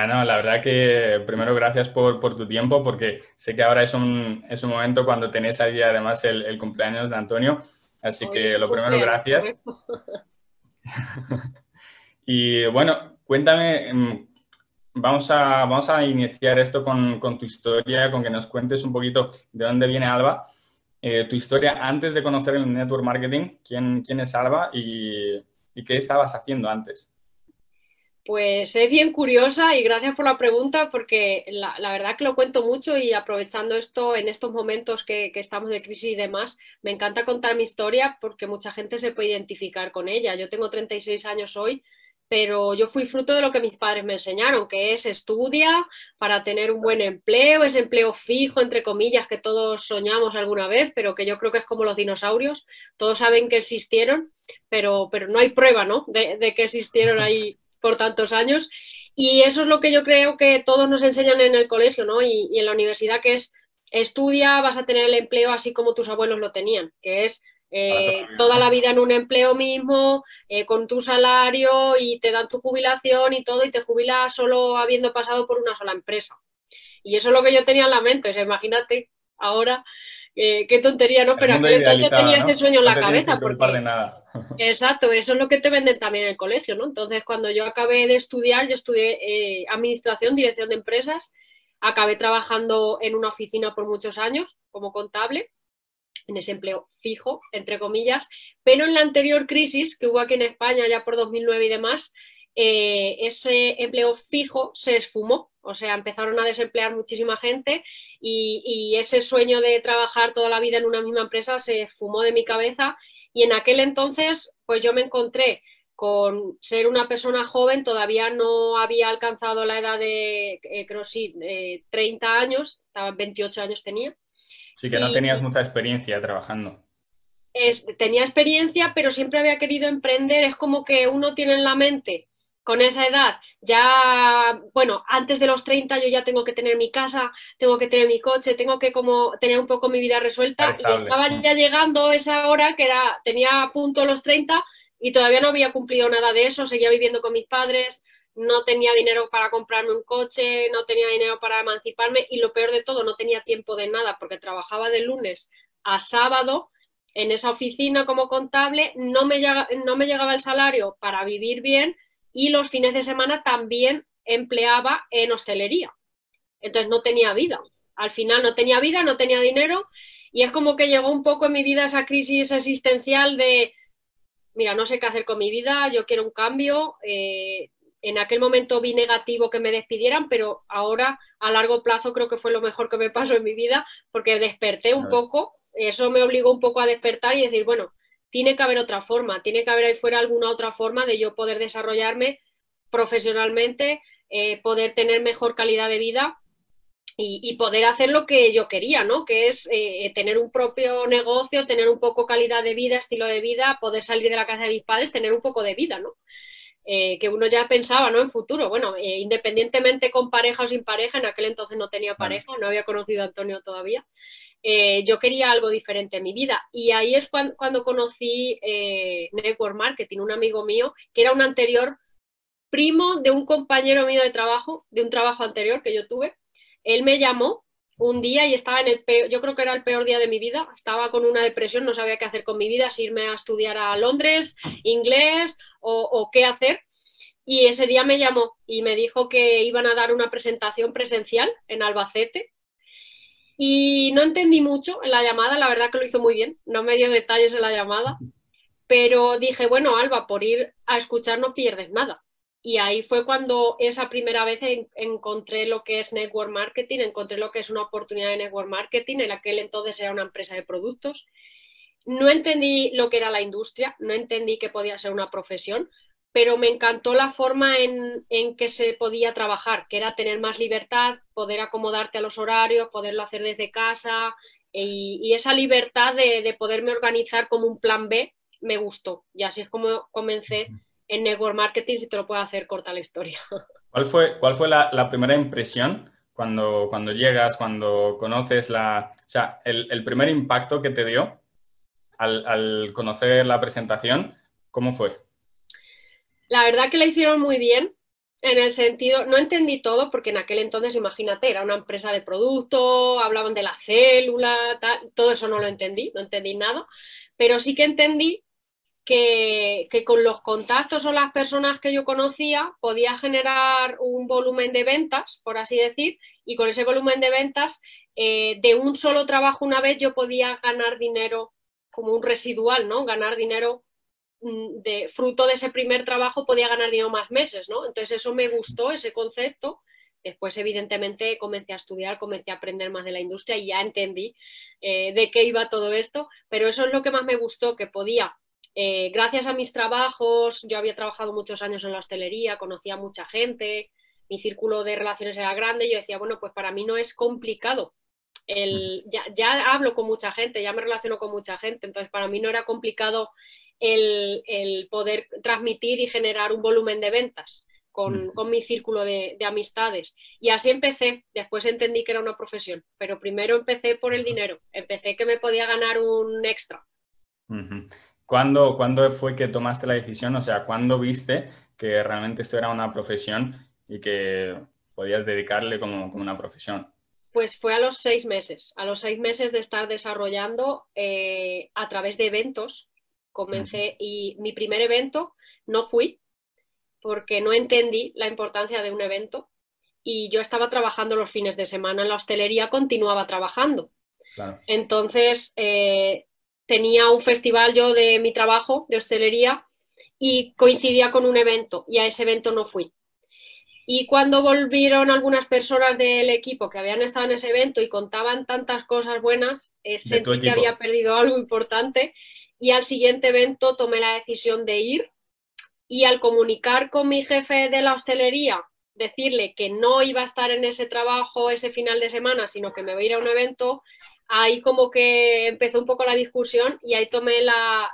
No, la verdad que primero gracias por tu tiempo, porque sé que ahora es un momento cuando tenéis ahí además el cumpleaños de Antonio, así Hoy es que su lo primero, cumpleaños, gracias. correcto. Y bueno, cuéntame, vamos a iniciar esto con tu historia, con que nos cuentes un poquito de dónde viene Alba, tu historia antes de conocer el network marketing, quién es Alba y qué estabas haciendo antes. Pues es bien curiosa y gracias por la pregunta porque la verdad que lo cuento mucho y aprovechando esto en estos momentos que estamos de crisis y demás, me encanta contar mi historia porque mucha gente se puede identificar con ella. Yo tengo 36 años hoy, pero yo fui fruto de lo que mis padres me enseñaron, que es estudia para tener un buen empleo, ese empleo fijo, entre comillas, que todos soñamos alguna vez, pero que yo creo que es como los dinosaurios, todos saben que existieron, pero no hay prueba, ¿no? De que existieron ahí por tantos años. Y eso es lo que yo creo que todos nos enseñan en el colegio, ¿no? Y en la universidad, que es estudia, vas a tener el empleo así como tus abuelos lo tenían, que es Para toda la vida, toda la ¿no? vida en un empleo mismo, con tu salario y te dan tu jubilación y todo, y te jubilas solo habiendo pasado por una sola empresa. Y eso es lo que yo tenía en la mente, o sea, imagínate ahora, qué tontería, ¿no? El Pero mundo aquel entonces yo idealizado, tenía ese ¿no? sueño en No la te tienes que cabeza, preocupar de porque nada. exacto, eso es lo que te venden también en el colegio, ¿no? Entonces, cuando yo acabé de estudiar, yo estudié administración, dirección de empresas, acabé trabajando en una oficina por muchos años como contable, en ese empleo fijo, entre comillas, pero en la anterior crisis que hubo aquí en España ya por 2009 y demás, ese empleo fijo se esfumó, o sea, empezaron a desemplear muchísima gente y ese sueño de trabajar toda la vida en una misma empresa se esfumó de mi cabeza y en aquel entonces pues yo me encontré con ser una persona joven, todavía no había alcanzado la edad de, creo sí, 30 años, 28 años tenía, Sí, que no tenías y mucha experiencia trabajando. tenía experiencia, pero siempre había querido emprender. Es como que uno tiene en la mente con esa edad, ya, bueno, antes de los 30 yo ya tengo que tener mi casa, tengo que tener mi coche, tengo que como tener un poco mi vida Estar resuelta y estable. estaba ya llegando esa hora que era, tenía a punto los 30 y todavía no había cumplido nada de eso, seguía viviendo con mis padres, no tenía dinero para comprarme un coche, no tenía dinero para emanciparme y lo peor de todo, no tenía tiempo de nada porque trabajaba de lunes a sábado en esa oficina como contable, no me llegaba el salario para vivir bien y los fines de semana también empleaba en hostelería. Entonces no tenía vida. Al final no tenía vida, no tenía dinero y es como que llegó un poco en mi vida esa crisis existencial de, mira, no sé qué hacer con mi vida, yo quiero un cambio. En aquel momento vi negativo que me despidieran, pero ahora a largo plazo creo que fue lo mejor que me pasó en mi vida porque desperté un Ya ves. poco, eso me obligó un poco a despertar y decir, bueno, tiene que haber otra forma, tiene que haber ahí fuera alguna otra forma de yo poder desarrollarme profesionalmente, poder tener mejor calidad de vida y poder hacer lo que yo quería, ¿no? Que es tener un propio negocio, tener un poco calidad de vida, estilo de vida, poder salir de la casa de mis padres, tener un poco de vida, ¿no? Que uno ya pensaba, ¿no? En futuro, bueno, independientemente con pareja o sin pareja, en aquel entonces no tenía Vale. pareja, no había conocido a Antonio todavía, yo quería algo diferente en mi vida. Y ahí es cuando conocí Network Marketing, un amigo mío, que era un anterior primo de un compañero mío de trabajo, de un trabajo anterior que yo tuve. Él me llamó un día y estaba en el peor, yo creo que era el peor día de mi vida, estaba con una depresión, no sabía qué hacer con mi vida, si irme a estudiar a Londres, inglés o qué hacer. Y ese día me llamó y me dijo que iban a dar una presentación presencial en Albacete. Y no entendí mucho en la llamada, la verdad que lo hizo muy bien, no me dio detalles en la llamada, pero dije, bueno, Alba, por ir a escuchar no pierdes nada. Y ahí fue cuando esa primera vez encontré lo que es network marketing, encontré lo que es una oportunidad de network marketing, en aquel entonces era una empresa de productos. No entendí lo que era la industria, no entendí que podía ser una profesión, pero me encantó la forma en que se podía trabajar, que era tener más libertad, poder acomodarte a los horarios, poderlo hacer desde casa y esa libertad de poderme organizar como un plan B me gustó. Y así es como comencé en network marketing, si te lo puedo hacer corta la historia. Cuál fue la primera impresión cuando llegas, cuando conoces o sea, el primer impacto que te dio al conocer la presentación, ¿cómo fue? La verdad que la hicieron muy bien. En el sentido, no entendí todo porque en aquel entonces, imagínate, era una empresa de producto, hablaban de la célula, tal, todo eso no lo entendí, no entendí nada, pero sí que entendí que con los contactos o las personas que yo conocía podía generar un volumen de ventas, por así decir, y con ese volumen de ventas, de un solo trabajo una vez yo podía ganar dinero como un residual, ¿no? Ganar dinero de fruto de ese primer trabajo podía ganar dinero más meses, ¿no? Entonces eso me gustó, ese concepto. Después, evidentemente, comencé a estudiar, comencé a aprender más de la industria y ya entendí de qué iba todo esto, pero eso es lo que más me gustó, que podía, gracias a mis trabajos, yo había trabajado muchos años en la hostelería, conocía a mucha gente, mi círculo de relaciones era grande, y yo decía, bueno, pues para mí no es complicado. Ya hablo con mucha gente, ya me relaciono con mucha gente, entonces para mí no era complicado el poder transmitir y generar un volumen de ventas con mi círculo de amistades. Y así empecé, después entendí que era una profesión, pero primero empecé por el dinero, empecé que me podía ganar un extra. ¿Cuándo fue que tomaste la decisión? O sea, ¿cuándo viste que realmente esto era una profesión y que podías dedicarle como una profesión? Pues fue a los 6 meses de estar desarrollando a través de eventos, comencé y mi primer evento no fui porque no entendí la importancia de un evento y yo estaba trabajando los fines de semana en la hostelería, continuaba trabajando. Claro. Entonces, tenía un festival yo de mi trabajo de hostelería y coincidía con un evento y a ese evento no fui. Y cuando volvieron algunas personas del equipo que habían estado en ese evento y contaban tantas cosas buenas, De tu sentí que había equipo. perdido algo importante y al siguiente evento tomé la decisión de ir y al comunicar con mi jefe de la hostelería, decirle que no iba a estar en ese trabajo ese final de semana, sino que me voy a ir a un evento, ahí como que empezó un poco la discusión y ahí tomé la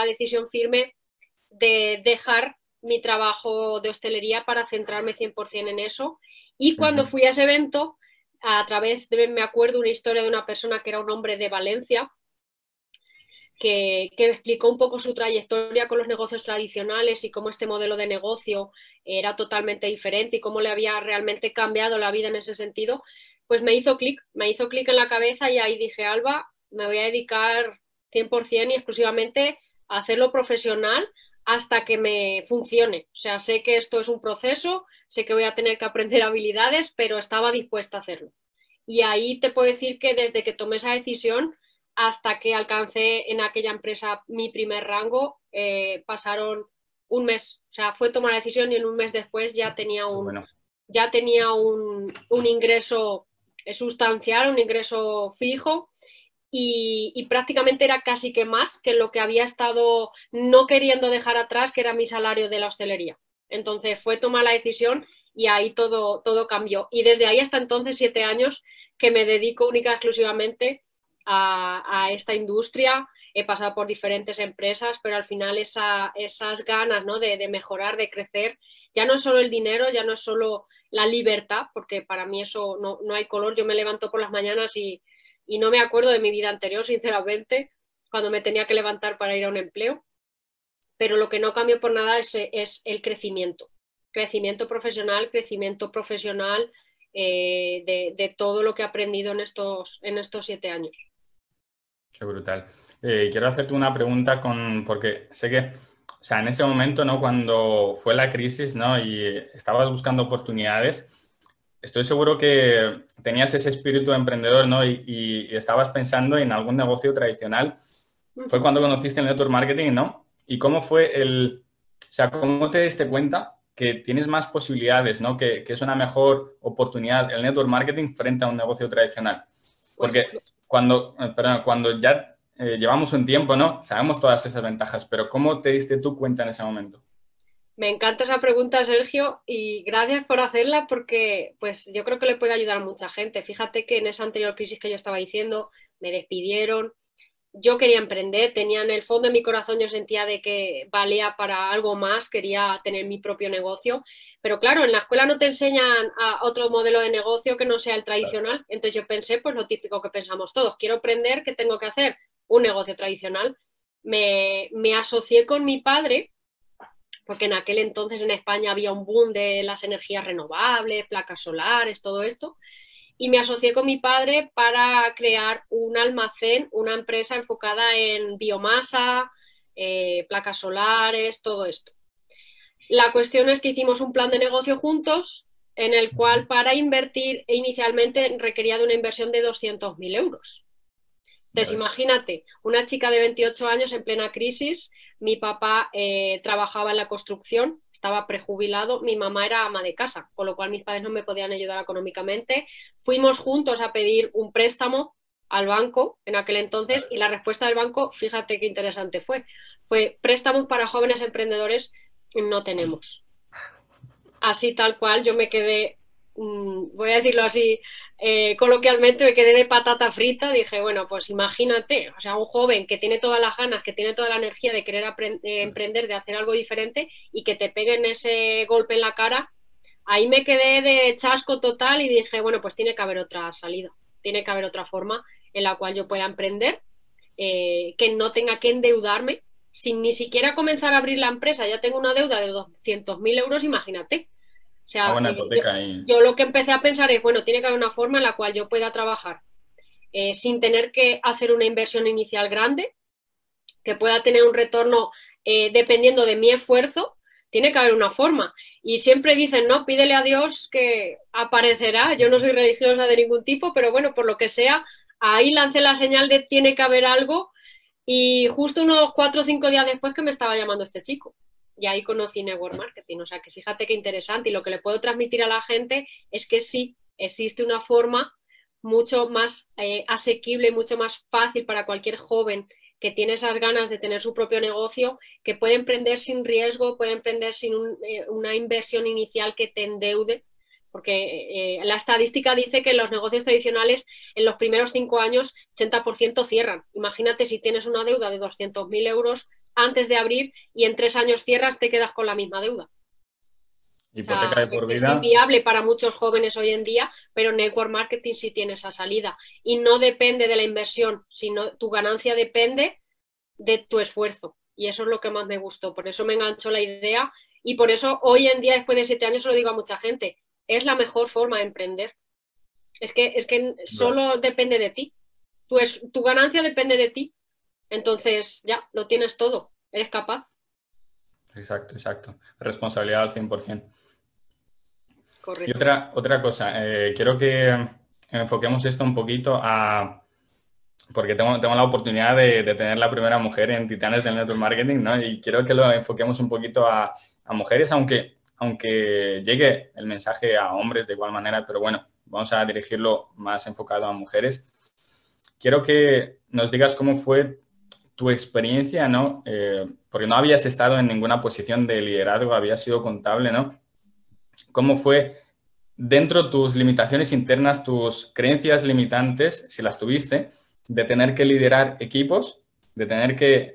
decisión firme de dejar mi trabajo de hostelería para centrarme 100% en eso. Y cuando fui a ese evento, a través de, me acuerdo una historia de una persona que era un hombre de Valencia, que explicó un poco su trayectoria con los negocios tradicionales y cómo este modelo de negocio era totalmente diferente y cómo le había realmente cambiado la vida en ese sentido, pues me hizo clic en la cabeza y ahí dije, Alba, me voy a dedicar 100% y exclusivamente a hacerlo profesional hasta que me funcione. O sea, sé que esto es un proceso, sé que voy a tener que aprender habilidades, pero estaba dispuesta a hacerlo. Y ahí te puedo decir que desde que tomé esa decisión hasta que alcancé en aquella empresa mi primer rango, pasaron un mes. O sea, fue tomar la decisión y en un mes después ya tenía Bueno. un ingreso sustancial, un ingreso fijo. Y prácticamente era casi que más que lo que había estado no queriendo dejar atrás, que era mi salario de la hostelería. Entonces fue tomar la decisión y ahí todo cambió. Y desde ahí hasta entonces, 7 años, que me dedico única y exclusivamente a esta industria. He pasado por diferentes empresas, pero al final esas ganas, ¿no? de mejorar, de crecer, ya no es solo el dinero, ya no es solo la libertad, porque para mí eso no hay color. Yo me levanto por las mañanas y no me acuerdo de mi vida anterior, sinceramente, cuando me tenía que levantar para ir a un empleo, pero lo que no cambio por nada es el crecimiento profesional de todo lo que he aprendido en estos 7 años. Qué brutal. Quiero hacerte una pregunta porque sé que, o sea, en ese momento, ¿no? Cuando fue la crisis, ¿no? Y estabas buscando oportunidades, estoy seguro que tenías ese espíritu emprendedor, ¿no? Y estabas pensando en algún negocio tradicional. Fue cuando conociste el network marketing, ¿no? ¿Y cómo fue o sea, cómo te diste cuenta que tienes más posibilidades, ¿no? Que es una mejor oportunidad el network marketing frente a un negocio tradicional? Pues Porque cuando ya llevamos un tiempo, ¿no? Sabemos todas esas ventajas, pero ¿cómo te diste tú cuenta en ese momento? me encanta esa pregunta, Sergio, y gracias por hacerla porque pues yo creo que le puede ayudar a mucha gente. Fíjate que en esa anterior crisis que yo estaba diciendo, me despidieron, yo quería emprender, tenía en el fondo de mi corazón, yo sentía de que valía para algo más, quería tener mi propio negocio, pero claro, en la escuela no te enseñan a otro modelo de negocio que no sea el tradicional, entonces yo pensé pues lo típico que pensamos todos, quiero emprender, ¿qué tengo que hacer? Un negocio tradicional. Me asocié con mi padre, porque en aquel entonces en España había un boom de las energías renovables, placas solares, todo esto, y me asocié con mi padre para crear un almacén, una empresa enfocada en biomasa, placas solares, todo esto. La cuestión es que hicimos un plan de negocio juntos en el cual para invertir inicialmente requería de una inversión de 200.000 euros. Entonces, imagínate, una chica de 28 años en plena crisis, mi papá trabajaba en la construcción, estaba prejubilado, mi mamá era ama de casa, con lo cual mis padres no me podían ayudar económicamente. Fuimos juntos a pedir un préstamo al banco en aquel entonces y la respuesta del banco, fíjate qué interesante fue préstamos para jóvenes emprendedores no tenemos. Así tal cual, yo me quedé, voy a decirlo así, coloquialmente me quedé de patata frita, dije, bueno, pues imagínate, o sea, un joven que tiene todas las ganas, que tiene toda la energía de querer emprender, de hacer algo diferente y que te peguen ese golpe en la cara, ahí me quedé de chasco total y dije, bueno, pues tiene que haber otra salida, tiene que haber otra forma en la cual yo pueda emprender, que no tenga que endeudarme, sin ni siquiera comenzar a abrir la empresa, ya tengo una deuda de 200.000 euros, imagínate. O sea, buena hipoteca yo lo que empecé a pensar es, bueno, tiene que haber una forma en la cual yo pueda trabajar sin tener que hacer una inversión inicial grande, que pueda tener un retorno dependiendo de mi esfuerzo, tiene que haber una forma. Y siempre dicen, no, pídele a Dios que aparecerá. Yo no soy religiosa de ningún tipo, pero bueno, por lo que sea, ahí lancé la señal de tiene que haber algo. Y justo unos 4 o 5 días después que me estaba llamando este chico. Y ahí conocí Network Marketing. O sea, que fíjate qué interesante. Y lo que le puedo transmitir a la gente es que sí, existe una forma mucho más asequible y mucho más fácil para cualquier joven que tiene esas ganas de tener su propio negocio, que puede emprender sin riesgo, puede emprender sin una inversión inicial que te endeude, porque la estadística dice que en los negocios tradicionales en los primeros 5 años 80% cierran. Imagínate si tienes una deuda de 200.000 euros antes de abrir y en 3 años cierras, te quedas con la misma deuda. Hipoteca de por vida. Es inviable para muchos jóvenes hoy en día, pero Network Marketing sí tiene esa salida. Y no depende de la inversión, sino tu ganancia depende de tu esfuerzo. Y eso es lo que más me gustó. Por eso me enganchó la idea y por eso hoy en día, después de 7 años, se lo digo a mucha gente. Es la mejor forma de emprender. Es que solo depende de ti. Tu ganancia depende de ti. Entonces, ya, lo tienes todo. Eres capaz. Exacto, exacto. Responsabilidad al 100%. Correcto. Y otra cosa, quiero que enfoquemos esto un poquito porque tengo la oportunidad de tener la primera mujer en Titanes del Network Marketing, ¿no? Y quiero que lo enfoquemos un poquito a mujeres, aunque llegue el mensaje a hombres de igual manera, pero bueno, vamos a dirigirlo más enfocado a mujeres. Quiero que nos digas cómo fue tu experiencia, ¿no? Porque no habías estado en ninguna posición de liderazgo, habías sido contable, ¿no? ¿Cómo fue dentro tus limitaciones internas, tus creencias limitantes, si las tuviste, de tener que liderar equipos, de tener que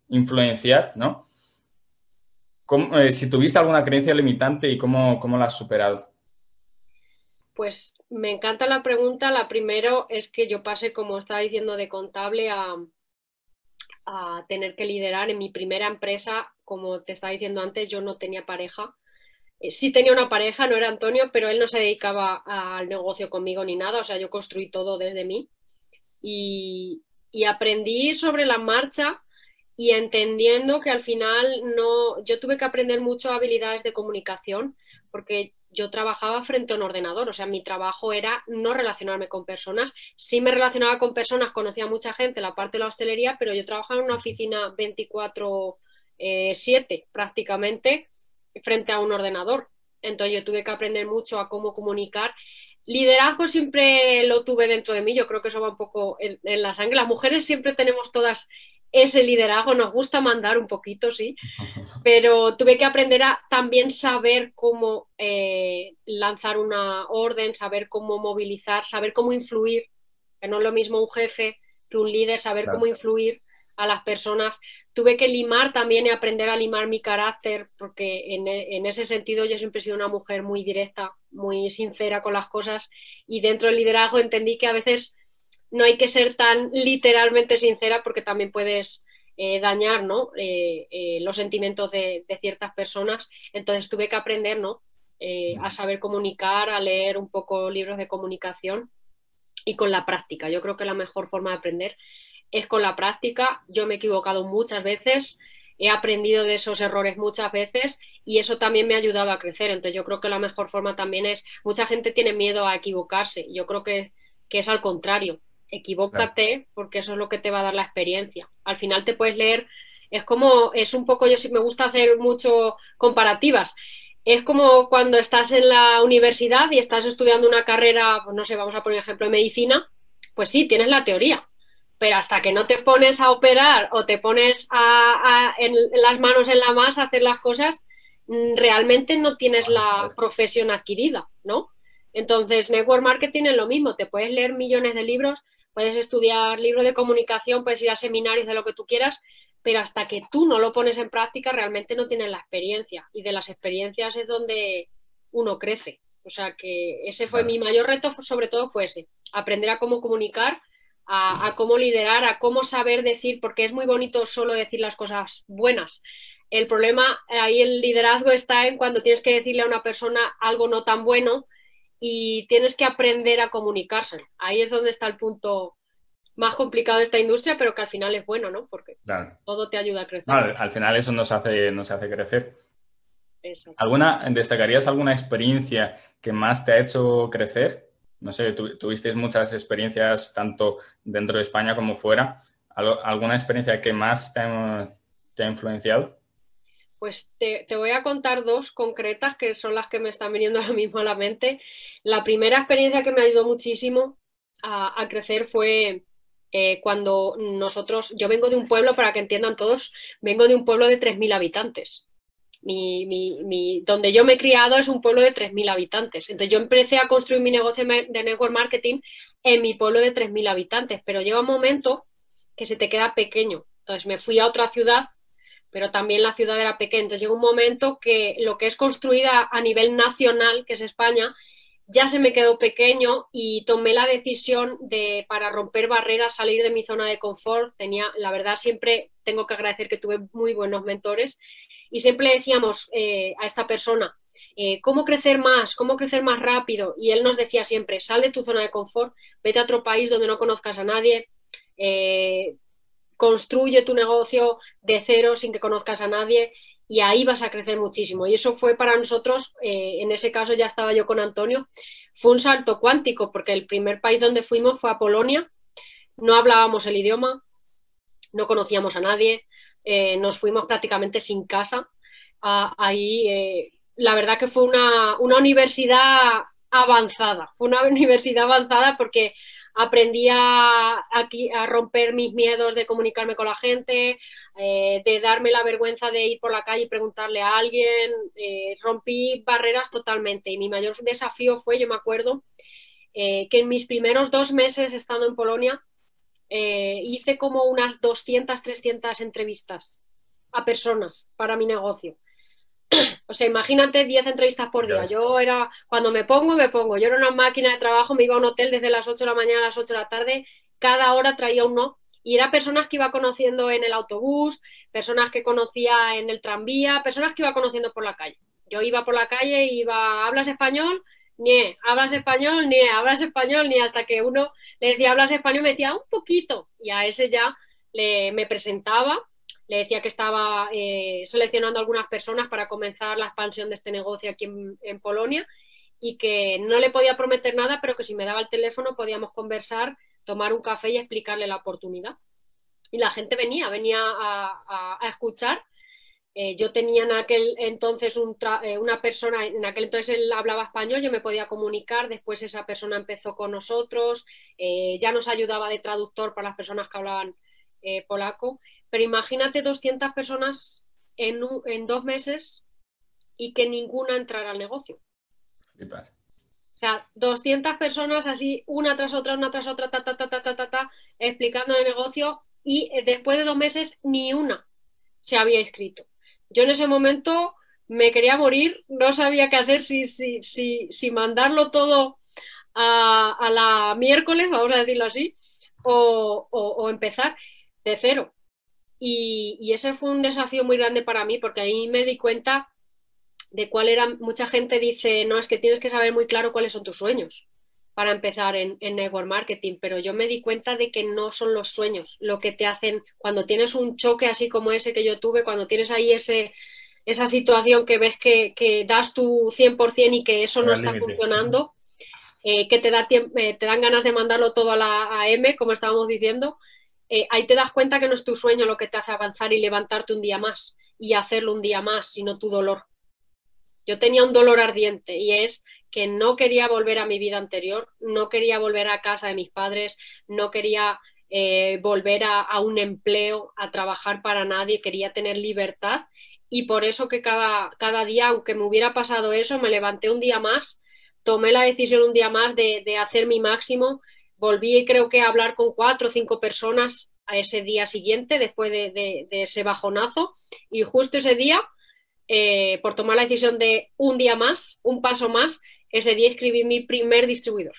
influenciar, ¿no? Si tuviste alguna creencia limitante y cómo la has superado. Pues me encanta la pregunta. La primero es que yo pasé, como estaba diciendo, de contable a tener que liderar en mi primera empresa. Como te estaba diciendo antes, yo no tenía pareja. Sí tenía una pareja, no era Antonio, pero él no se dedicaba al negocio conmigo ni nada. O sea, yo construí todo desde mí. Y aprendí sobre la marcha y entendiendo que al final yo tuve que aprender mucho habilidades de comunicación porque yo trabajaba frente a un ordenador, o sea, mi trabajo era no relacionarme con personas. Sí me relacionaba con personas, conocía a mucha gente, la parte de la hostelería, pero yo trabajaba en una oficina 24/7 prácticamente frente a un ordenador. Entonces yo tuve que aprender mucho a cómo comunicar. Liderazgo siempre lo tuve dentro de mí, yo creo que eso va un poco en la sangre. Las mujeres siempre tenemos todas ese liderazgo, nos gusta mandar un poquito, sí, pero tuve que aprender a también saber cómo lanzar una orden, saber cómo movilizar, saber cómo influir, que no es lo mismo un jefe que un líder, saber cómo influir a las personas. Tuve que limar también y aprender a limar mi carácter, porque en ese sentido yo siempre he sido una mujer muy directa, muy sincera con las cosas, y dentro del liderazgo entendí que a veces no hay que ser tan literalmente sincera porque también puedes dañar, ¿no? Los sentimientos de ciertas personas. Entonces tuve que aprender, ¿no? A saber comunicar, a leer un poco libros de comunicación y con la práctica. Yo creo que la mejor forma de aprender es con la práctica. Yo me he equivocado muchas veces, he aprendido de esos errores muchas veces y eso también me ha ayudado a crecer. Entonces yo creo que la mejor forma también es, mucha gente tiene miedo a equivocarse. Yo creo que es al contrario. Equivócate porque eso es lo que te va a dar la experiencia. Al final te puedes leer, es un poco, yo sí me gusta hacer mucho comparativas. Es como cuando estás en la universidad y estás estudiando una carrera, pues no sé, vamos a poner ejemplo de medicina, pues sí, tienes la teoría, pero hasta que no te pones a operar o te pones en las manos en la masa a hacer las cosas, realmente no tienes la profesión adquirida, ¿no? Entonces, network marketing es lo mismo, te puedes leer millones de libros, puedes estudiar libros de comunicación, puedes ir a seminarios de lo que tú quieras, pero hasta que tú no lo pones en práctica realmente no tienes la experiencia y de las experiencias es donde uno crece. O sea que ese fue mi mayor reto, sobre todo fue ese, aprender a cómo comunicar, a cómo liderar, a cómo saber decir, porque es muy bonito solo decir las cosas buenas. El problema, ahí el liderazgo está en cuando tienes que decirle a una persona algo no tan bueno y tienes que aprender a comunicarse. Ahí es donde está el punto más complicado de esta industria, pero que al final es bueno, ¿no? Porque todo te ayuda a crecer. Al final eso nos hace crecer. ¿Destacarías alguna experiencia que más te ha hecho crecer? No sé, tuvisteis muchas experiencias tanto dentro de España como fuera. ¿Alguna experiencia que más te ha influenciado? Pues te voy a contar dos concretas que son las que me están viniendo ahora mismo a la mente. La primera experiencia que me ayudó muchísimo a crecer fue cuando yo vengo de un pueblo, para que entiendan todos, vengo de un pueblo de 3.000 habitantes. Donde yo me he criado es un pueblo de 3.000 habitantes. Entonces yo empecé a construir mi negocio de network marketing en mi pueblo de 3.000 habitantes, pero llega un momento que se te queda pequeño. Entonces me fui a otra ciudad, pero también la ciudad era pequeña. Entonces llega un momento que lo que es construida a nivel nacional, que es España, ya se me quedó pequeño y tomé la decisión para romper barreras, salir de mi zona de confort. La verdad, siempre tengo que agradecer que tuve muy buenos mentores y siempre le decíamos a esta persona, ¿cómo crecer más? ¿Cómo crecer más rápido? Y él nos decía siempre, sal de tu zona de confort, vete a otro país donde no conozcas a nadie, construye tu negocio de cero sin que conozcas a nadie y ahí vas a crecer muchísimo. Y eso fue para nosotros, en ese caso ya estaba yo con Antonio, fue un salto cuántico porque el primer país donde fuimos fue a Polonia, no hablábamos el idioma, no conocíamos a nadie, nos fuimos prácticamente sin casa. Ahí la verdad que fue una universidad avanzada, porque aprendí a romper mis miedos de comunicarme con la gente, de darme la vergüenza de ir por la calle y preguntarle a alguien, rompí barreras totalmente y mi mayor desafío fue, yo me acuerdo, que en mis primeros 2 meses estando en Polonia hice como unas 200, 300 entrevistas a personas para mi negocio. O sea, imagínate 10 entrevistas por día. Cuando me pongo. Yo era una máquina de trabajo, me iba a un hotel desde las 8 de la mañana a las 8 de la tarde, cada hora traía un no. Y eran personas que iba conociendo en el autobús, personas que conocía en el tranvía, personas que iba conociendo por la calle. Yo iba por la calle y ¿hablas español? Ni, ¿hablas español? Ni, ¿hablas español? Ni, hasta que uno le decía, ¿hablas español? Me decía, un poquito. Y a ese ya me presentaba, le decía que estaba seleccionando algunas personas para comenzar la expansión de este negocio aquí en Polonia y que no le podía prometer nada, pero que si me daba el teléfono podíamos conversar, tomar un café y explicarle la oportunidad. Y la gente venía a escuchar. Yo tenía en aquel entonces una persona, en aquel entonces él hablaba español, yo me podía comunicar, después esa persona empezó con nosotros, ya nos ayudaba de traductor para las personas que hablaban polaco, pero imagínate 200 personas en 2 meses y que ninguna entrara al negocio. Flipas. O sea, 200 personas así, una tras otra, explicando el negocio y después de 2 meses ni una se había inscrito. Yo en ese momento me quería morir, no sabía qué hacer, si mandarlo todo a la miércoles, vamos a decirlo así, o empezar de cero. Y ese fue un desafío muy grande para mí, porque ahí me di cuenta de cuál era. Mucha gente dice, no, es que tienes que saber muy claro cuáles son tus sueños para empezar en network marketing, pero yo me di cuenta de que no son los sueños lo que te hacen, cuando tienes un choque así como ese que yo tuve, cuando tienes ahí esa situación que ves que das tu 100% y que eso no está funcionando, que te dan ganas de mandarlo todo a la M, como estábamos diciendo, ahí te das cuenta que no es tu sueño lo que te hace avanzar y levantarte un día más y hacerlo un día más, sino tu dolor. Yo tenía un dolor ardiente y es que no quería volver a mi vida anterior, no quería volver a casa de mis padres, no quería volver a un empleo, a trabajar para nadie, quería tener libertad y por eso que cada día, aunque me hubiera pasado eso, me levanté un día más, tomé la decisión un día más de hacer mi máximo, volví creo que a hablar con 4 o 5 personas a ese día siguiente después de ese bajonazo y justo ese día por tomar la decisión de un día más, un paso más, ese día escribí mi primer distribuidor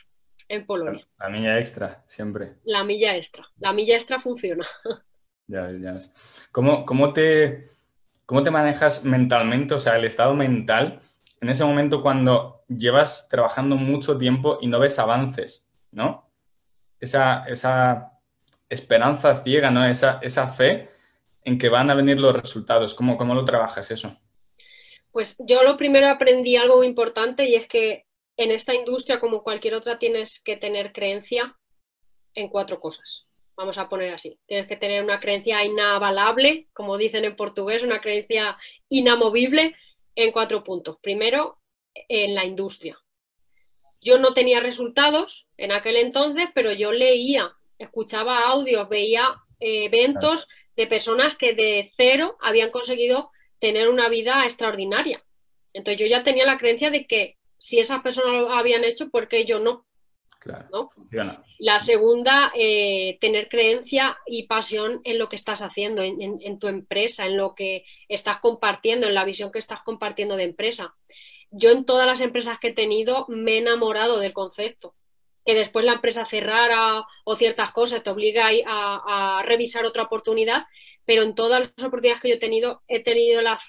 en Polonia. La milla extra, siempre. La milla extra. La milla extra funciona. Ya ves. ¿Cómo te manejas mentalmente, o sea, el estado mental, en ese momento cuando llevas trabajando mucho tiempo y no ves avances, ¿no? Esa esperanza ciega, ¿no? Esa fe en que van a venir los resultados. ¿Cómo lo trabajas eso? Pues yo lo primero aprendí algo muy importante y es que en esta industria, como cualquier otra, tienes que tener creencia en 4 cosas. Vamos a poner así. Tienes que tener una creencia inabalable, como dicen en portugués, una creencia inamovible en 4 puntos. Primero, en la industria. Yo no tenía resultados en aquel entonces, pero yo leía, escuchaba audios, veía eventos de personas que de cero habían conseguido tener una vida extraordinaria. Entonces yo ya tenía la creencia de que si esas personas lo habían hecho, ¿por qué yo no? Claro, ¿no? funciona. La segunda, tener creencia y pasión en lo que estás haciendo, en tu empresa, en lo que estás compartiendo, en la visión que estás compartiendo de empresa. Yo en todas las empresas que he tenido me he enamorado del concepto. Que después la empresa cerrara o ciertas cosas te obliga a revisar otra oportunidad, pero en todas las oportunidades que yo he tenido la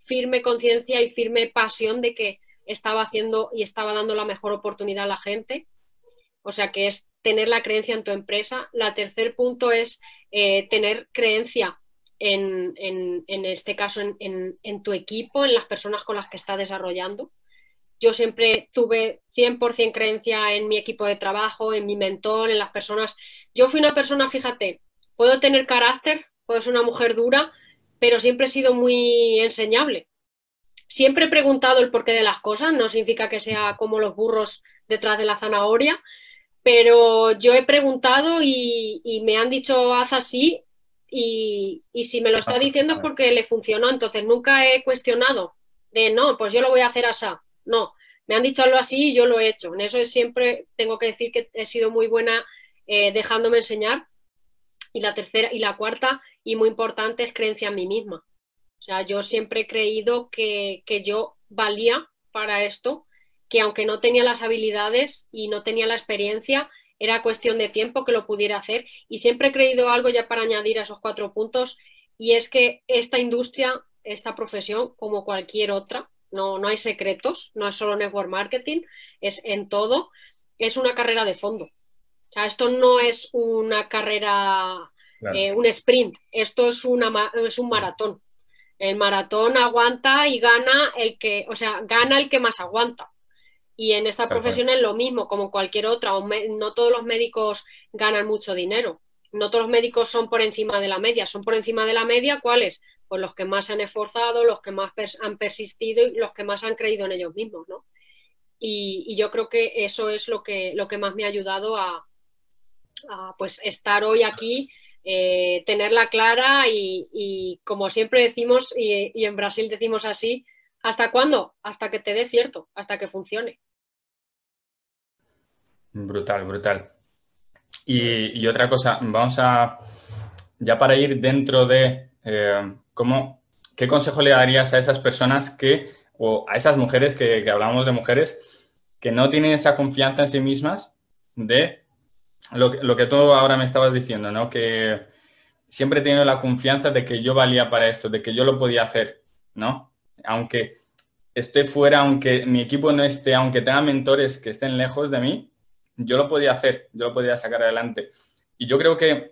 firme conciencia y firme pasión de que estaba haciendo y estaba dando la mejor oportunidad a la gente. O sea, que es tener la creencia en tu empresa. La tercer punto es tener creencia en este caso en tu equipo, en las personas con las que estás desarrollando. Yo siempre tuve 100% creencia en mi equipo de trabajo, en mi mentor, en las personas. Yo fui una persona, fíjate, puedo tener carácter, puedo ser una mujer dura, pero siempre he sido muy enseñable. Siempre he preguntado el porqué de las cosas, no significa que sea como los burros detrás de la zanahoria, pero yo he preguntado y me han dicho haz así y si me lo está diciendo es porque le funcionó, entonces nunca he cuestionado de no, pues yo lo voy a hacer así. No, me han dicho algo así y yo lo he hecho. En eso siempre tengo que decir que he sido muy buena dejándome enseñar. Y la tercera y la cuarta, y muy importante, es creencia en mí misma. O sea, yo siempre he creído que yo valía para esto, que aunque no tenía las habilidades y no tenía la experiencia, era cuestión de tiempo que lo pudiera hacer. Y siempre he creído algo ya para añadir a esos 4 puntos, y es que esta industria, esta profesión, como cualquier otra, no hay secretos, no es solo network marketing, es en todo, es una carrera de fondo. O sea, esto no es una carrera, Claro. un sprint, esto es un maratón. El maratón aguanta y gana gana el que más aguanta. Y en esta profesión es lo mismo, como cualquier otra. No todos los médicos ganan mucho dinero. No todos los médicos son por encima de la media. Son por encima de la media, ¿cuáles? Pues los que más se han esforzado, los que más han persistido y los que más han creído en ellos mismos, ¿no? Y yo creo que eso es lo que más me ha ayudado a pues estar hoy aquí, tenerla clara y como siempre decimos, y en Brasil decimos así, ¿hasta cuándo? Hasta que te dé cierto, hasta que funcione. Brutal, brutal. Y otra cosa, ya para ir dentro de ¿qué consejo le darías a esas personas o a esas mujeres que hablamos de mujeres, que no tienen esa confianza en sí mismas de lo que tú ahora me estabas diciendo, ¿no? Que siempre he tenido la confianza de que yo valía para esto, de que yo lo podía hacer, ¿no? Aunque esté fuera, aunque mi equipo no esté, aunque tenga mentores que estén lejos de mí, yo lo podía hacer, yo lo podía sacar adelante. Y yo creo que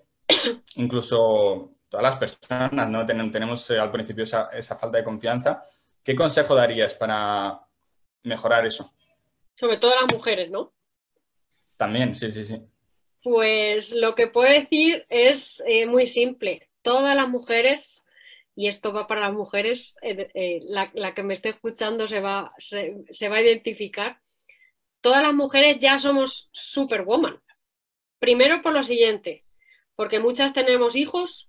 incluso todas las personas, ¿no? Tenemos al principio esa falta de confianza. ¿Qué consejo darías para mejorar eso? Sobre todo las mujeres, ¿no? También, sí, sí, sí. Pues lo que puedo decir es muy simple. Todas las mujeres, y esto va para las mujeres, la que me esté escuchando se va a identificar, todas las mujeres ya somos superwoman. Primero por lo siguiente, porque muchas tenemos hijos,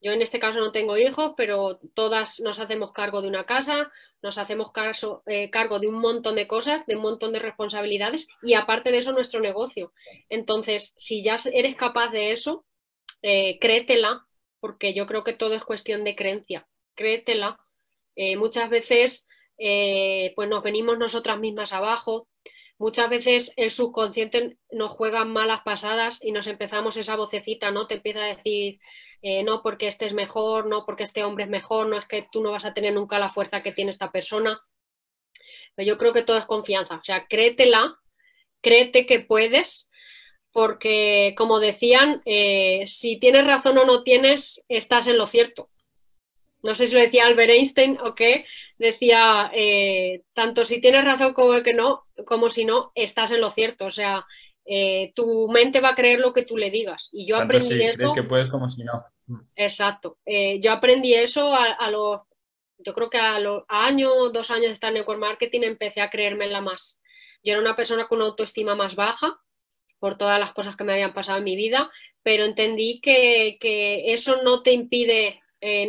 yo en este caso no tengo hijos, pero todas nos hacemos cargo de una casa, nos hacemos cargo de un montón de cosas, de un montón de responsabilidades y aparte de eso nuestro negocio. Entonces, si ya eres capaz de eso, créetela, porque yo creo que todo es cuestión de creencia, créetela. Muchas veces pues nos venimos nosotras mismas abajo. Muchas veces el subconsciente nos juega malas pasadas y nos empezamos esa vocecita, ¿no? Te empieza a decir, no porque este es mejor, no porque este hombre es mejor, no es que tú no vas a tener nunca la fuerza que tiene esta persona. Pero yo creo que todo es confianza. O sea, créetela, créete que puedes, porque como decían, si tienes razón o no tienes, estás en lo cierto. No sé si lo decía Albert Einstein o qué, decía, tanto si tienes razón como que no, como si no, estás en lo cierto. O sea, tu mente va a creer lo que tú le digas. Y yo Tanto aprendí si eso. crees que puedes como si no. Exacto. Yo aprendí eso yo creo que a los año, 2 años de estar en network marketing empecé a creérmela más. Yo era una persona con una autoestima más baja por todas las cosas que me habían pasado en mi vida, pero entendí que eso no te impide,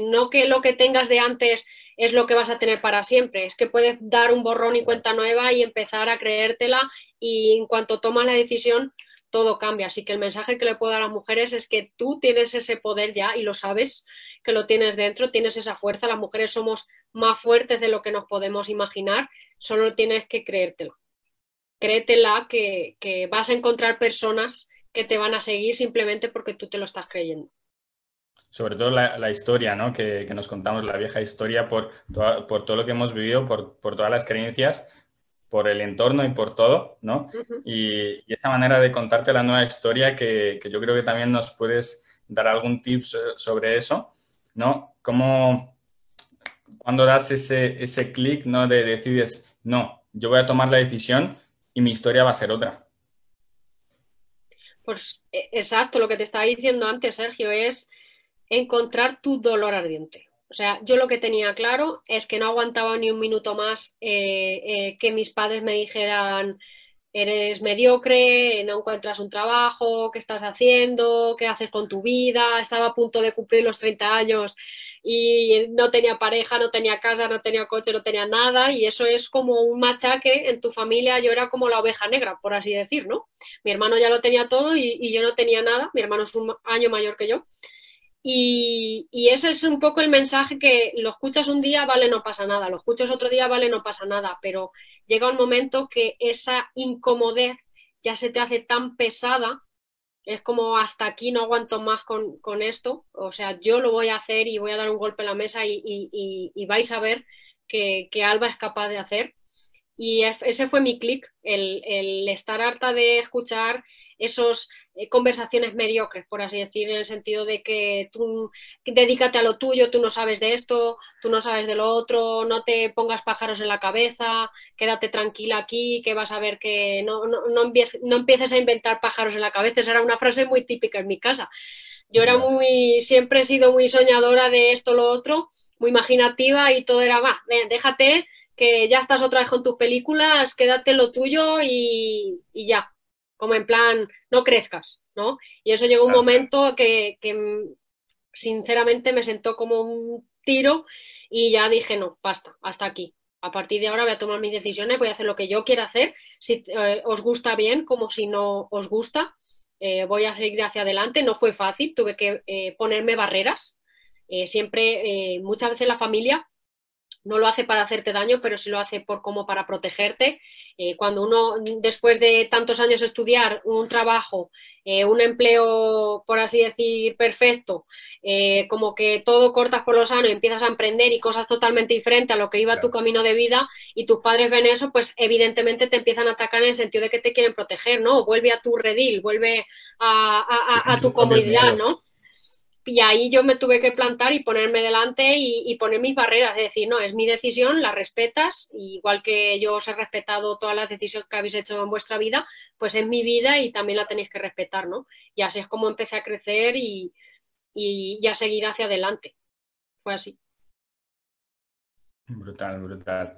no que lo que tengas de antes es lo que vas a tener para siempre, es que puedes dar un borrón y cuenta nueva y empezar a creértela y en cuanto tomas la decisión todo cambia. Así que el mensaje que le puedo dar a las mujeres es que tú tienes ese poder ya y lo sabes que lo tienes dentro, tienes esa fuerza, las mujeres somos más fuertes de lo que nos podemos imaginar, solo tienes que creértela. Créetela que vas a encontrar personas que te van a seguir simplemente porque tú te lo estás creyendo. Sobre todo la historia, ¿no? Que nos contamos, la vieja historia, por todo lo que hemos vivido, por todas las creencias, por el entorno y por todo, ¿no? Y esa manera de contarte la nueva historia que yo creo que también nos puedes dar algún tips sobre eso, ¿no? Cómo cuando das ese clic, ¿no? De decides, no, yo voy a tomar la decisión y mi historia va a ser otra. Pues exacto, lo que te estaba diciendo antes, Sergio, es encontrar tu dolor ardiente. O sea, yo lo que tenía claro es que no aguantaba ni un minuto más que mis padres me dijeran, eres mediocre, no encuentras un trabajo, ¿qué estás haciendo? ¿Qué haces con tu vida? Estaba a punto de cumplir los 30 años y no tenía pareja, no tenía casa, no tenía coche, no tenía nada y eso es como un machaque en tu familia. Yo era como la oveja negra, por así decir, ¿no? Mi hermano ya lo tenía todo y yo no tenía nada. Mi hermano es un año mayor que yo. Y ese es un poco el mensaje que lo escuchas un día, vale, no pasa nada, lo escuchas otro día, vale, no pasa nada, pero llega un momento que esa incomodez ya se te hace tan pesada, es como hasta aquí no aguanto más con esto, o sea, yo lo voy a hacer y voy a dar un golpe en la mesa y vais a ver que Alba es capaz de hacer. Y ese fue mi clic, el estar harta de escuchar esos conversaciones mediocres, por así decir, en el sentido de que tú dedícate a lo tuyo, tú no sabes de esto, tú no sabes de lo otro, no te pongas pájaros en la cabeza, quédate tranquila aquí, que vas a ver que no empieces a inventar pájaros en la cabeza. Esa era una frase muy típica en mi casa. Yo era siempre he sido muy soñadora de esto, lo otro, muy imaginativa y todo era, va, déjate que ya estás otra vez con tus películas, quédate lo tuyo y ya, como en plan, no crezcas, ¿no? Y eso llegó un momento que sinceramente me sentó como un tiro y ya dije, no, basta, hasta aquí. A partir de ahora voy a tomar mis decisiones, voy a hacer lo que yo quiera hacer, si os gusta bien, como si no os gusta, voy a seguir hacia adelante. No fue fácil, tuve que ponerme barreras. Siempre, muchas veces la familia no lo hace para hacerte daño, pero sí lo hace como para protegerte. Cuando uno, después de tantos años estudiar un trabajo, un empleo, por así decir, perfecto, como que todo cortas por lo sano y empiezas a emprender y cosas totalmente diferentes a lo que iba tu camino de vida y tus padres ven eso, pues evidentemente te empiezan a atacar en el sentido de que te quieren proteger, ¿no? Vuelve a tu redil, vuelve a tu comodidad, ¿no? Y ahí yo me tuve que plantar y ponerme delante y poner mis barreras, es decir, no, es mi decisión, la respetas, igual que yo os he respetado todas las decisiones que habéis hecho en vuestra vida, pues es mi vida y también la tenéis que respetar, ¿no? Y así es como empecé a crecer y a seguir hacia adelante. Fue así. Brutal, brutal.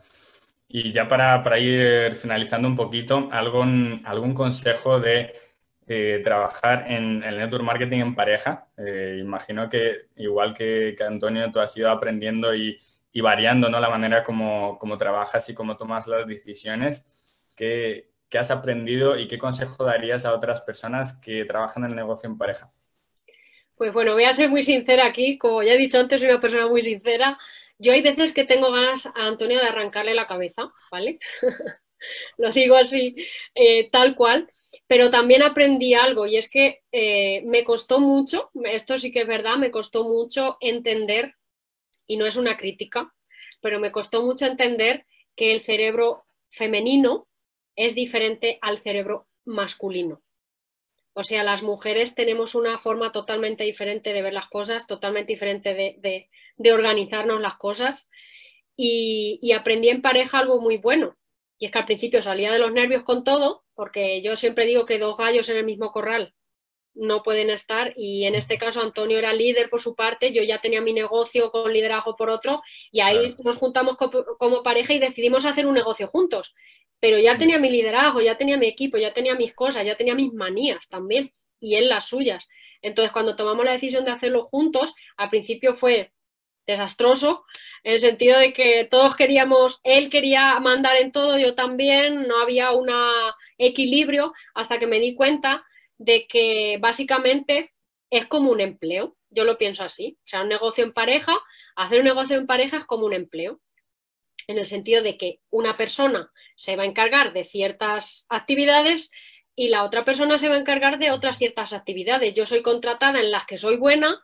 Y ya para ir finalizando un poquito, ¿algún consejo de trabajar en el network marketing en pareja? Imagino que igual que Antonio, tú has ido aprendiendo y variando, ¿no? La manera como trabajas y cómo tomas las decisiones. ¿Qué has aprendido y qué consejo darías a otras personas que trabajan en el negocio en pareja? Pues bueno, voy a ser muy sincera aquí, como ya he dicho antes, soy una persona muy sincera. Yo hay veces que tengo ganas a Antonio de arrancarle la cabeza, ¿vale? Lo digo así, tal cual, pero también aprendí algo y es que me costó mucho, esto sí que es verdad, me costó mucho entender, y no es una crítica, pero me costó mucho entender que el cerebro femenino es diferente al cerebro masculino. O sea, las mujeres tenemos una forma totalmente diferente de ver las cosas, totalmente diferente de organizarnos las cosas y aprendí en pareja algo muy bueno. Y es que al principio salía de los nervios con todo, porque yo siempre digo que dos gallos en el mismo corral no pueden estar y en este caso Antonio era líder por su parte, yo ya tenía mi negocio con liderazgo por otro y ahí Claro. nos juntamos como pareja y decidimos hacer un negocio juntos. Pero ya tenía mi liderazgo, ya tenía mi equipo, ya tenía mis cosas, ya tenía mis manías también y él las suyas. Entonces cuando tomamos la decisión de hacerlo juntos, al principio fue desastroso, en el sentido de que todos queríamos, él quería mandar en todo, yo también, no había un equilibrio hasta que me di cuenta de que básicamente es como un empleo, yo lo pienso así, o sea, un negocio en pareja, hacer un negocio en pareja es como un empleo, en el sentido de que una persona se va a encargar de ciertas actividades y la otra persona se va a encargar de otras ciertas actividades. Yo soy contratada en las que soy buena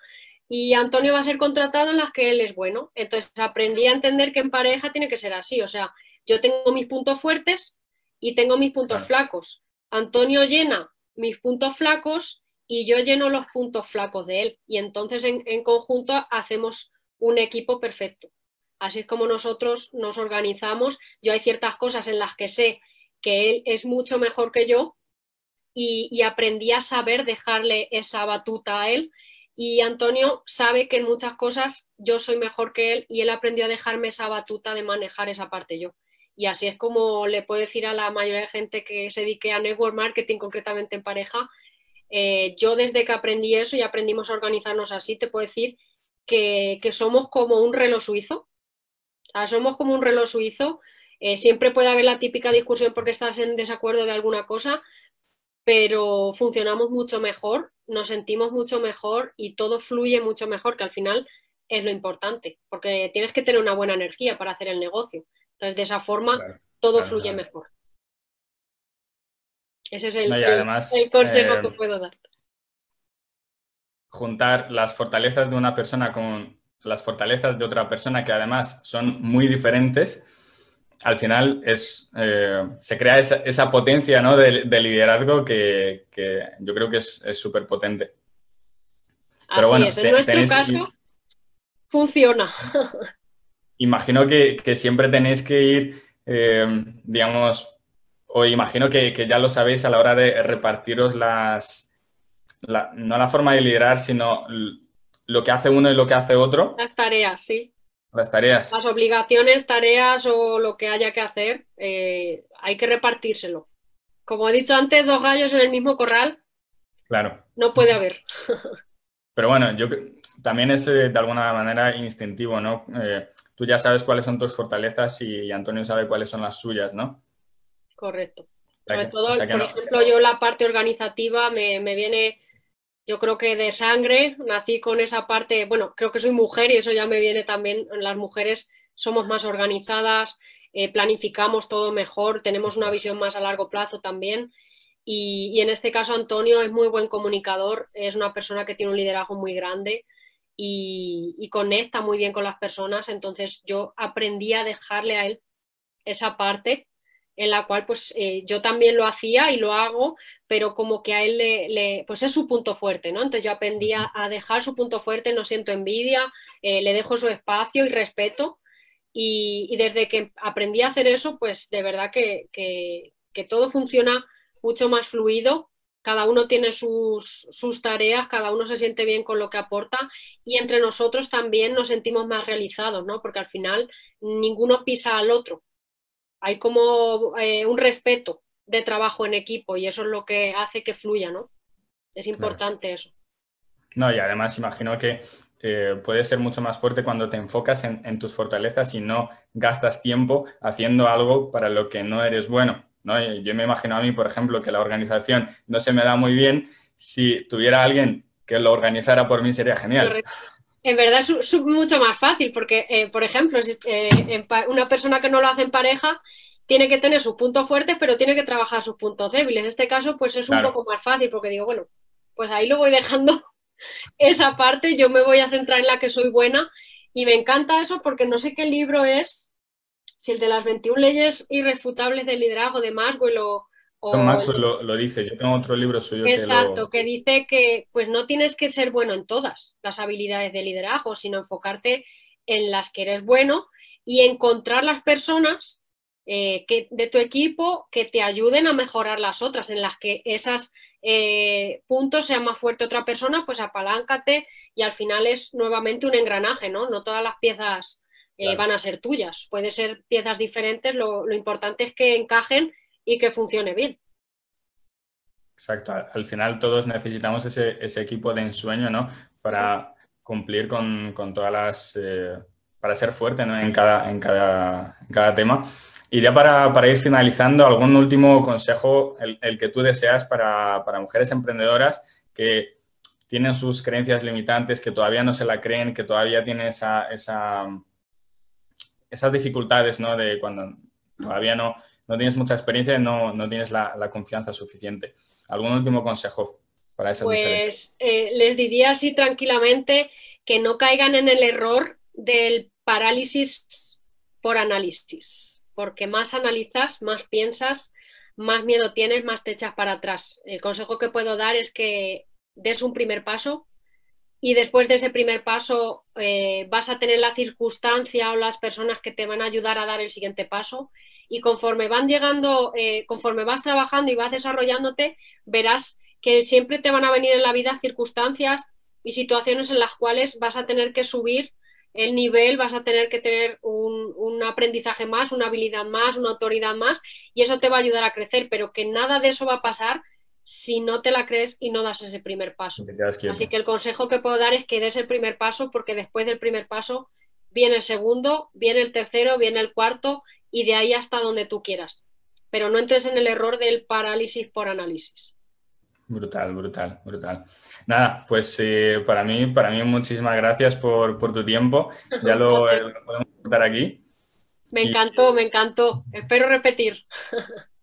y Antonio va a ser contratado en las que él es bueno. Entonces aprendí a entender que en pareja tiene que ser así. O sea, yo tengo mis puntos fuertes y tengo mis puntos flacos. Antonio llena mis puntos flacos y yo lleno los puntos flacos de él. Y entonces en conjunto hacemos un equipo perfecto. Así es como nosotros nos organizamos. Yo hay ciertas cosas en las que sé que él es mucho mejor que yo y aprendí a saber dejarle esa batuta a él. Y Antonio sabe que en muchas cosas yo soy mejor que él y él aprendió a dejarme esa batuta de manejar esa parte yo. Y así es como le puedo decir a la mayoría de gente que se dedique a network marketing, concretamente en pareja, yo desde que aprendí eso y aprendimos a organizarnos así, te puedo decir que somos como un reloj suizo. O sea, somos como un reloj suizo. Siempre puede haber la típica discusión porque estás en desacuerdo de alguna cosa, pero funcionamos mucho mejor, nos sentimos mucho mejor y todo fluye mucho mejor, que al final es lo importante, porque tienes que tener una buena energía para hacer el negocio. Entonces, de esa forma, Claro, todo claro, fluye claro. mejor. Ese es No, y además, el consejo que puedo dar. juntar las fortalezas de una persona con las fortalezas de otra persona, que además son muy diferentes, al final se crea esa potencia, ¿no? de liderazgo que yo creo que es súper potente. Pero Así bueno, es, en nuestro tenéis, caso funciona. imagino que siempre tenéis que ir, digamos, o imagino que ya lo sabéis a la hora de repartiros no la forma de liderar, sino lo que hace uno y lo que hace otro, Las tareas, sí. las tareas. Las obligaciones, tareas o lo que haya que hacer, hay que repartírselo. Como he dicho antes, dos gallos en el mismo corral Claro. no puede haber. Pero bueno, también es de alguna manera instintivo, ¿no? Tú ya sabes cuáles son tus fortalezas y Antonio sabe cuáles son las suyas, ¿no? Correcto. O sea Sobre o sea todo, que por no. ejemplo, yo la parte organizativa me viene, yo creo que de sangre, nací con esa parte, bueno, creo que soy mujer y eso ya me viene también, las mujeres somos más organizadas, planificamos todo mejor, tenemos una visión más a largo plazo también. Y en este caso Antonio es muy buen comunicador, es una persona que tiene un liderazgo muy grande y conecta muy bien con las personas, entonces yo aprendí a dejarle a él esa parte en la cual pues yo también lo hacía y lo hago, pero como que a él pues es su punto fuerte, ¿no? Entonces yo aprendí a dejar su punto fuerte, no siento envidia, le dejo su espacio y respeto y desde que aprendí a hacer eso, pues de verdad que todo funciona mucho más fluido, cada uno tiene sus tareas, cada uno se siente bien con lo que aporta y entre nosotros también nos sentimos más realizados, ¿no? Porque al final ninguno pisa al otro. Hay como un respeto de trabajo en equipo y eso es lo que hace que fluya, ¿no? Es importante eso. No, y además imagino que puede ser mucho más fuerte cuando te enfocas en tus fortalezas y no gastas tiempo haciendo algo para lo que no eres bueno, ¿no? Yo me imagino a mí, por ejemplo, que la organización no se me da muy bien. Si tuviera alguien que lo organizara por mí sería genial. En verdad es mucho más fácil porque, por ejemplo, si, una persona que no lo hace en pareja tiene que tener sus puntos fuertes, pero tiene que trabajar sus puntos débiles. En este caso, pues es un poco más fácil porque digo, bueno, pues ahí lo voy dejando esa parte, yo me voy a centrar en la que soy buena y me encanta eso porque no sé qué libro es, si el de las 21 leyes irrefutables del liderazgo de Maxwell Tom Maxwell lo dice, yo tengo otro libro suyo que exacto, que dice que pues no tienes que ser bueno en todas las habilidades de liderazgo, sino enfocarte en las que eres bueno y encontrar las personas de tu equipo que te ayuden a mejorar las otras, en las que esos puntos sea más fuerte otra persona, pues apaláncate y al final es nuevamente un engranaje, ¿no? No todas las piezas van a ser tuyas, pueden ser piezas diferentes, lo importante es que encajen y que funcione bien. Exacto, al final todos necesitamos ese equipo de ensueño, ¿no? Para cumplir con todas las... para ser fuerte, ¿no? En cada tema. Y ya para ir finalizando, ¿algún último consejo, el que tú deseas para mujeres emprendedoras que tienen sus creencias limitantes, que todavía no se la creen, que todavía tienen esas dificultades, ¿no? De cuando todavía no tienes mucha experiencia y no tienes la confianza suficiente? ¿Algún último consejo para esas mujeres? Pues les diría así tranquilamente que no caigan en el error del parálisis por análisis, porque más analizas, más piensas, más miedo tienes, más te echas para atrás. El consejo que puedo dar es que des un primer paso y después de ese primer paso vas a tener la circunstancia o las personas que te van a ayudar a dar el siguiente paso y conforme van llegando, conforme vas trabajando y vas desarrollándote, verás que siempre te van a venir en la vida circunstancias y situaciones en las cuales vas a tener que subir el nivel, vas a tener que tener un aprendizaje más, una habilidad más, una autoridad más y eso te va a ayudar a crecer, pero que nada de eso va a pasar si no te la crees y no das ese primer paso. Así que el consejo que puedo dar es que des el primer paso porque después del primer paso viene el segundo, viene el tercero, viene el cuarto y de ahí hasta donde tú quieras. Pero no entres en el error del parálisis por análisis. Brutal, brutal, brutal. Nada, pues para mí muchísimas gracias por tu tiempo. Ya lo podemos cortar aquí. Me encantó, me encantó. Espero repetir.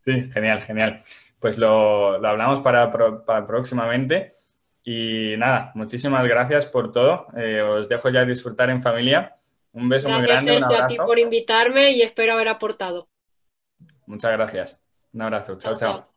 Sí, genial, genial. Pues lo hablamos para próximamente. Y nada, muchísimas gracias por todo. Os dejo ya disfrutar en familia. Un beso muy grande, un Gracias, Sergio, a ti abrazo. por invitarme y espero haber aportado. Muchas gracias. Un abrazo. Chao, chao.